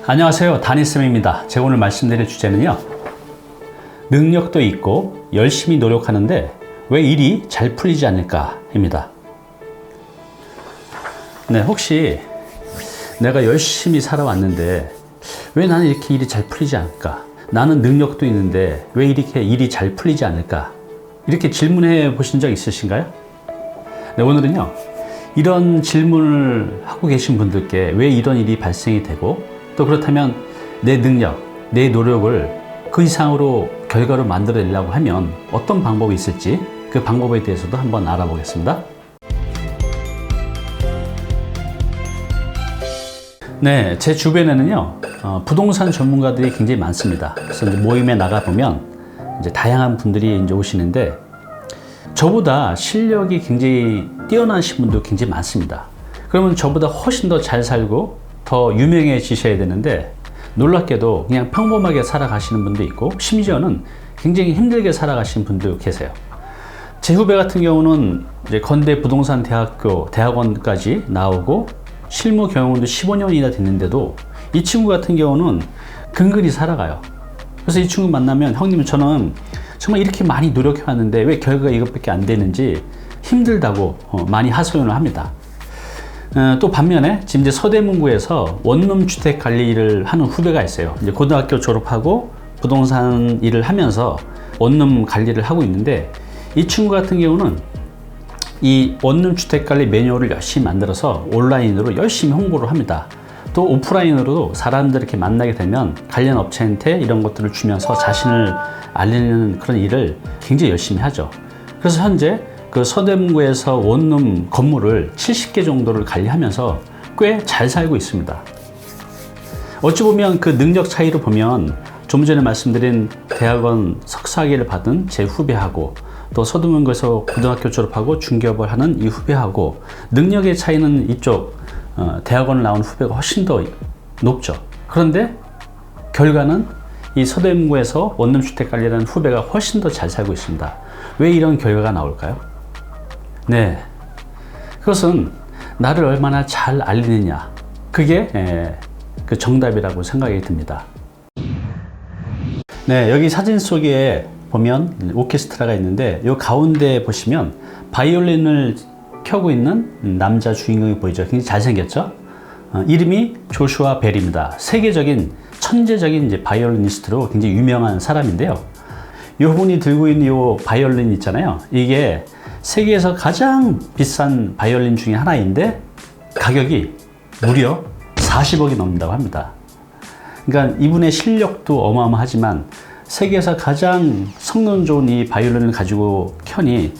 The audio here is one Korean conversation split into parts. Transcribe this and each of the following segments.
안녕하세요, 다니쌤입니다. 제가 오늘 말씀드릴 주제는요, 능력도 있고 열심히 노력하는데 왜 일이 잘 풀리지 않을까 입니다. 네, 혹시 내가 열심히 살아왔는데 왜 나는 이렇게 일이 잘 풀리지 않을까? 나는 능력도 있는데 왜 이렇게 일이 잘 풀리지 않을까? 이렇게 질문해 보신 적 있으신가요? 네, 오늘은요, 이런 질문을 하고 계신 분들께 왜 이런 일이 발생이 되고, 또 그렇다면 내 능력, 내 노력을 그 이상으로 결과로 만들어내려고 하면 어떤 방법이 있을지, 그 방법에 대해서도 한번 알아보겠습니다. 네, 제 주변에는요, 부동산 전문가들이 굉장히 많습니다. 그래서 이제 모임에 나가보면 이제 다양한 분들이 이제 오시는데, 저보다 실력이 굉장히 뛰어나신 분도 굉장히 많습니다. 그러면 저보다 훨씬 더 잘 살고 더 유명해지셔야 되는데, 놀랍게도 그냥 평범하게 살아가시는 분도 있고, 심지어는 굉장히 힘들게 살아가시는 분도 계세요. 제 후배 같은 경우는 이제 건대 부동산 대학원까지 나오고 실무 경험도 15년이나 됐는데도 이 친구 같은 경우는 근근히 살아가요. 그래서 이 친구 만나면, 형님, 저는 정말 이렇게 많이 노력해 왔는데 왜 결과가 이것밖에 안 되는지 힘들다고 많이 하소연을 합니다. 또 반면에 지금 이제 서대문구에서 원룸 주택 관리를 하는 후배가 있어요. 이제 고등학교 졸업하고 부동산 일을 하면서 원룸 관리를 하고 있는데, 이 친구 같은 경우는 이 원룸 주택 관리 매뉴얼을 열심히 만들어서 온라인으로 열심히 홍보를 합니다. 또 오프라인으로도 사람들 이렇게 만나게 되면 관련 업체한테 이런 것들을 주면서 자신을 알리는 그런 일을 굉장히 열심히 하죠. 그래서 현재 그 서대문구에서 원룸 건물을 70개 정도를 관리하면서 꽤 잘 살고 있습니다. 어찌 보면 그 능력 차이로 보면, 좀 전에 말씀드린 대학원 석사학위를 받은 제 후배하고, 또 서대문구에서 고등학교 졸업하고 중개업을 하는 이 후배하고 능력의 차이는 이쪽 대학원을 나온 후배가 훨씬 더 높죠. 그런데 결과는 이 서대문구에서 원룸 주택 관리라는 후배가 훨씬 더 잘 살고 있습니다. 왜 이런 결과가 나올까요? 네, 그것은 나를 얼마나 잘 알리느냐, 그게 그 정답이라고 생각이 듭니다. 네, 여기 사진 속에 보면 오케스트라가 있는데, 이 가운데 보시면 바이올린을 켜고 있는 남자 주인공이 보이죠. 굉장히 잘생겼죠? 이름이 조슈아 벨입니다. 세계적인 천재적인 이제 바이올리니스트로 굉장히 유명한 사람인데요. 이 분이 들고 있는 이 바이올린 있잖아요. 이게 세계에서 가장 비싼 바이올린 중에 하나인데 가격이 무려 40억이 넘는다고 합니다. 그러니까 이분의 실력도 어마어마하지만 세계에서 가장 성능 좋은 이 바이올린을 가지고 켜니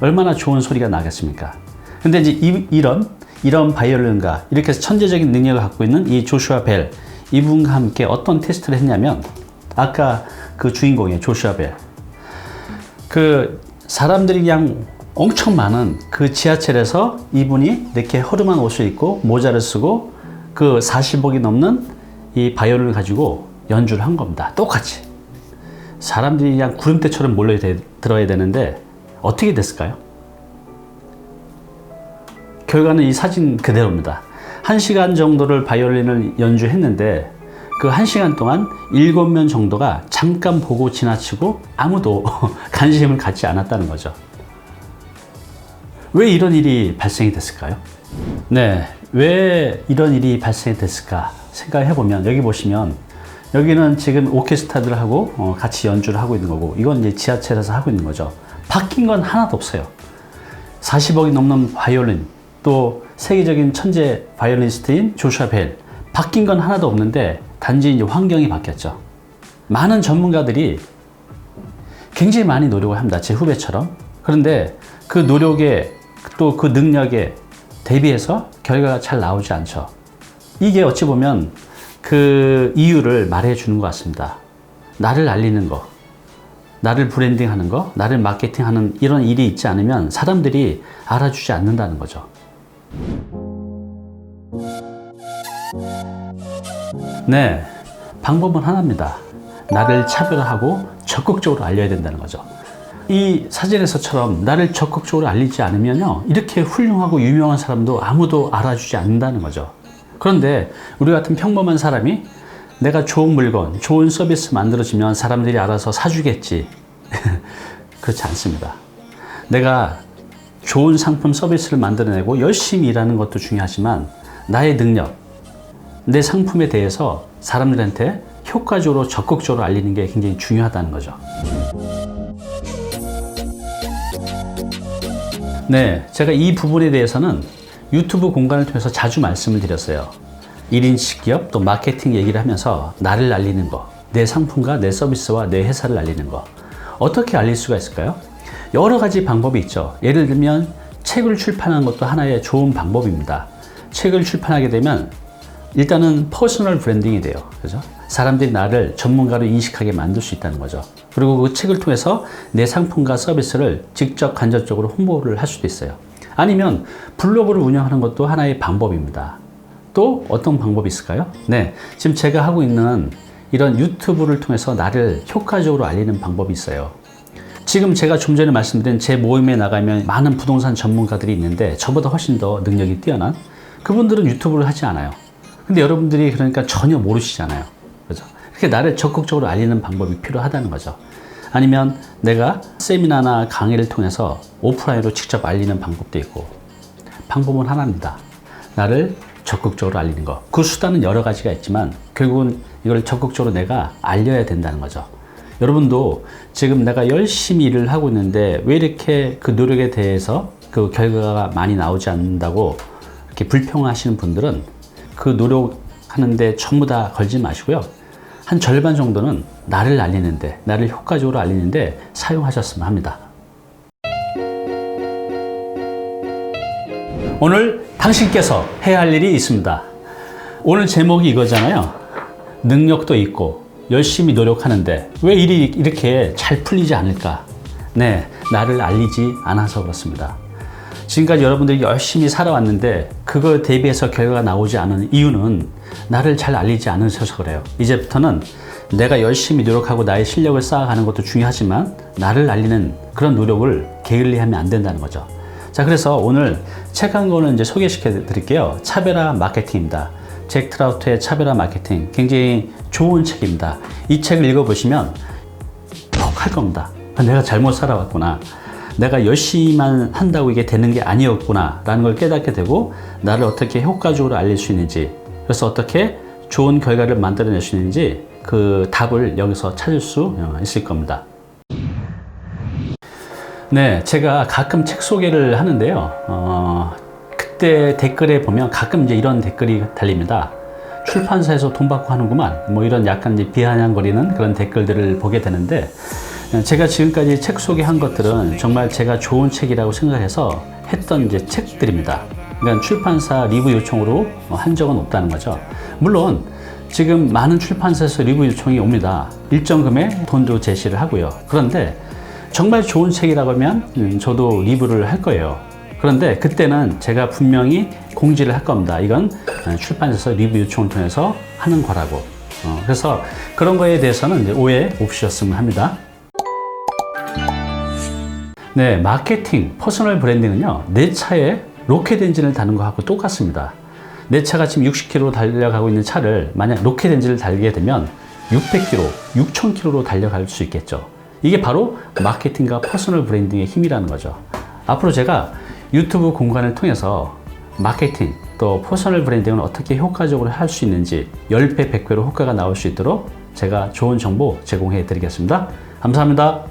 얼마나 좋은 소리가 나겠습니까? 근데 이제 이런 바이올린과 이렇게 해서 천재적인 능력을 갖고 있는 이 조슈아 벨, 이분과 함께 어떤 테스트를 했냐면, 아까 그 주인공이에요, 조슈아 벨. 그 사람들이 그냥 엄청 많은 그 지하철에서 이분이 이렇게 허름한 옷을 입고 모자를 쓰고 그 40억이 넘는 이 바이올린을 가지고 연주를 한 겁니다. 똑같이. 사람들이 그냥 구름대처럼 몰려들어야 되는데 어떻게 됐을까요? 결과는 이 사진 그대로입니다. 1시간 정도를 바이올린을 연주했는데 그 1시간 동안 7명 정도가 잠깐 보고 지나치고 아무도 관심을 갖지 않았다는 거죠. 왜 이런 일이 발생이 됐을까요? 네, 왜 이런 일이 발생이 됐을까 생각해 보면, 여기 보시면 여기는 지금 오케스트라들하고 같이 연주를 하고 있는 거고, 이건 이제 지하철에서 하고 있는 거죠. 바뀐 건 하나도 없어요. 40억이 넘는 바이올린, 또 세계적인 천재 바이올리니스트인 조슈아 벨, 바뀐 건 하나도 없는데 단지 이제 환경이 바뀌었죠. 많은 전문가들이 굉장히 많이 노력을 합니다. 제 후배처럼. 그런데 그 노력에 또 그 능력에 대비해서 결과가 잘 나오지 않죠. 이게 어찌 보면 그 이유를 말해 주는 것 같습니다. 나를 알리는 거, 나를 브랜딩하는 거, 나를 마케팅하는 이런 일이 있지 않으면 사람들이 알아주지 않는다는 거죠. 네, 방법은 하나입니다. 나를 차별화하고 적극적으로 알려야 된다는 거죠. 이 사진에서처럼 나를 적극적으로 알리지 않으면요, 이렇게 훌륭하고 유명한 사람도 아무도 알아주지 않는다는 거죠. 그런데 우리 같은 평범한 사람이 내가 좋은 물건, 좋은 서비스 만들어지면 사람들이 알아서 사주겠지. 그렇지 않습니다. 내가 좋은 상품 서비스를 만들어내고 열심히 일하는 것도 중요하지만 나의 능력, 내 상품에 대해서 사람들한테 효과적으로 적극적으로 알리는 게 굉장히 중요하다는 거죠. 네, 제가 이 부분에 대해서는 유튜브 공간을 통해서 자주 말씀을 드렸어요. 1인치 기업 또 마케팅 얘기를 하면서 나를 알리는 거, 내 상품과 내 서비스와 내 회사를 알리는 거, 어떻게 알릴 수가 있을까요? 여러 가지 방법이 있죠. 예를 들면 책을 출판하는 것도 하나의 좋은 방법입니다. 책을 출판하게 되면 일단은 퍼스널 브랜딩이 돼요. 그죠? 사람들이 나를 전문가로 인식하게 만들 수 있다는 거죠. 그리고 그 책을 통해서 내 상품과 서비스를 직접 간접적으로 홍보를 할 수도 있어요. 아니면 블로그를 운영하는 것도 하나의 방법입니다. 또 어떤 방법이 있을까요? 네, 지금 제가 하고 있는 이런 유튜브를 통해서 나를 효과적으로 알리는 방법이 있어요. 지금 제가 좀 전에 말씀드린 제 모임에 나가면 많은 부동산 전문가들이 있는데 저보다 훨씬 더 능력이 뛰어난 그분들은 유튜브를 하지 않아요. 근데 여러분들이 그러니까 전혀 모르시잖아요. 그죠? 이렇게 나를 적극적으로 알리는 방법이 필요하다는 거죠. 아니면 내가 세미나나 강의를 통해서 오프라인으로 직접 알리는 방법도 있고, 방법은 하나입니다. 나를 적극적으로 알리는 거. 그 수단은 여러 가지가 있지만 결국은 이걸 적극적으로 내가 알려야 된다는 거죠. 여러분도 지금 내가 열심히 일을 하고 있는데 왜 이렇게 그 노력에 대해서 그 결과가 많이 나오지 않는다고 이렇게 불평하시는 분들은 그 노력하는데 전부 다 걸지 마시고요. 한 절반 정도는 나를 알리는데, 나를 효과적으로 알리는데 사용하셨으면 합니다. 오늘 당신께서 해야 할 일이 있습니다. 오늘 제목이 이거잖아요. 능력도 있고 열심히 노력하는데 왜 일이 이렇게 잘 풀리지 않을까? 네, 나를 알리지 않아서 그렇습니다. 지금까지 여러분들이 열심히 살아왔는데 그걸 대비해서 결과가 나오지 않은 이유는 나를 잘 알리지 않으셔서 그래요. 이제부터는 내가 열심히 노력하고 나의 실력을 쌓아가는 것도 중요하지만 나를 알리는 그런 노력을 게을리하면 안 된다는 거죠. 자, 그래서 오늘 책 한 권을 이제 소개시켜 드릴게요. 차별화 마케팅입니다. 잭 트라우트의 차별화 마케팅. 굉장히 좋은 책입니다. 이 책을 읽어보시면 톡 할 겁니다. 내가 잘못 살아왔구나. 내가 열심히만 한다고 이게 되는 게 아니었구나 라는 걸 깨닫게 되고 나를 어떻게 효과적으로 알릴 수 있는지, 그래서 어떻게 좋은 결과를 만들어낼 수 있는지 그 답을 여기서 찾을 수 있을 겁니다. 네, 제가 가끔 책 소개를 하는데요. 그때 댓글에 보면 가끔 이제 이런 댓글이 달립니다. 출판사에서 돈 받고 하는구만. 뭐 이런 약간 이제 비아냥거리는 그런 댓글들을 보게 되는데, 제가 지금까지 책 소개한 것들은 정말 제가 좋은 책이라고 생각해서 했던 이제 책들입니다. 그러니까 출판사 리뷰 요청으로 한 적은 없다는 거죠. 물론 지금 많은 출판사에서 리뷰 요청이 옵니다. 일정 금액 돈도 제시를 하고요. 그런데 정말 좋은 책이라고 하면 저도 리뷰를 할 거예요. 그런데 그때는 제가 분명히 공지를 할 겁니다. 이건 출판사에서 리뷰 요청을 통해서 하는 거라고. 그래서 그런 거에 대해서는 이제 오해 없으셨으면 합니다. 네, 마케팅, 퍼스널 브랜딩은요, 내 차에 로켓 엔진을 다는 거하고 똑같습니다. 내 차가 지금 60km로 달려가고 있는 차를 만약 로켓 엔진을 달게 되면 600km, 6000km로 달려갈 수 있겠죠. 이게 바로 마케팅과 퍼스널 브랜딩의 힘이라는 거죠. 앞으로 제가 유튜브 공간을 통해서 마케팅 또 퍼스널 브랜딩을 어떻게 효과적으로 할 수 있는지 10배, 100배로 효과가 나올 수 있도록 제가 좋은 정보 제공해 드리겠습니다. 감사합니다.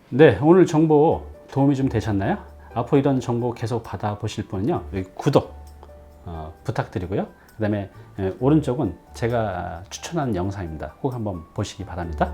네, 오늘 정보 도움이 좀 되셨나요? 앞으로 이런 정보 계속 받아보실 분은요, 여기 구독 부탁드리고요. 그 다음에 오른쪽은 제가 추천하는 영상입니다. 꼭 한번 보시기 바랍니다.